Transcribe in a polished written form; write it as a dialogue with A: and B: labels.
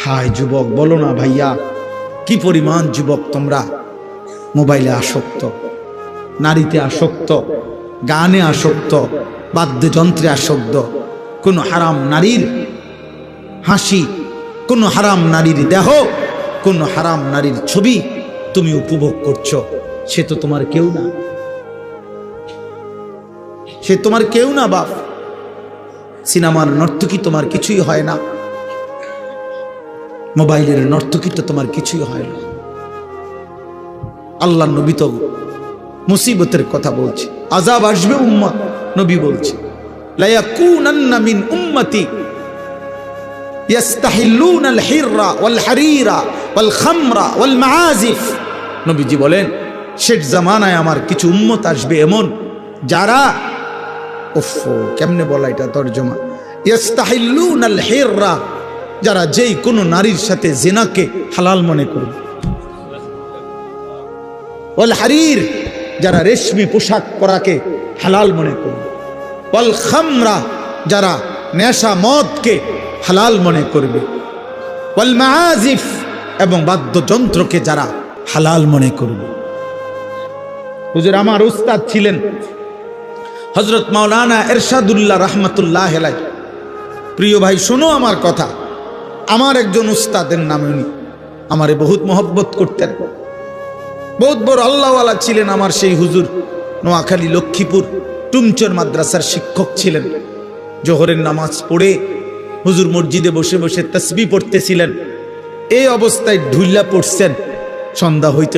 A: হায় যুবক, বলো না ভাইয়া, কি পরিমাণ যুবক তোমরা মোবাইলে আসক্ত, নারীতে আসক্ত, গানে আসক্ত, বাদ্যযন্ত্রে আসক্ত। কোন হারাম নারীর হাসি, কোন হারাম নারীর দেহ, কোন হারাম নারীর ছবি তুমি উপভোগ করছো। সে তো তোমার কেউ না, সে তোমার কেউ না বাপ। সিনেমার নর্তকী তোমার কিছুই হয় না, মোবাইলের নর্তকী তো তোমার কিছুই হয় না। আল্লাহ নবী তো মুসিবতের কথা বলছে, আযাব আসবে উম্মত, নবী বলছে লা ইয়াকুনান্না মিন উম্মতি ইয়াস্তাহিল্লুনা আল হিররা ওয়াল হারিরা ওয়াল খামরা ওয়াল মাআজিফ। নবীজি বলেন শেষ জামানায় আমার কিছু উম্মত আসবে এমন যারা, কেমনে বলা এটা তরজমা, ইয়াস্তাহিল্লুনা আল হিররা, যারা যেই কোনো নারীর সাথে জিনাকে হালাল মনে করবে, ওয়াল হারির, যারা রেশমি পোশাক পরাকে হালাল মনে করবে, ওয়াল খামরা, যারা নেশা মদকে হালাল মনে করবে, ওয়াল মাআজিফ, এবং বাদ্যযন্ত্রকে যারা হালাল মনে করবে। হুজুর আমার উস্তাদ ছিলেন হযরত মাওলানা এরশাদুল্লাহ রাহমাতুল্লাহ আলাইহি। প্রিয় ভাই শোনো আমার কথা, আমার একজন উস্তাদের নাম, উনি আমারে বহুত মহব্বত করতেন, বহুত বড় আল্লাহওয়ালা ছিলেন। আমার সেই হুজুর নোয়াখালী লক্ষ্মীপুর টুমচর মাদ্রাসার শিক্ষক ছিলেন। জোহরের নামাজ পড়ে হুজুর মসজিদে বসে বসে তাসবিহ পড়তেছিলেন। এই অবস্থায় ঢুইলা পড়ছেন, সন্ধ্যা হইতে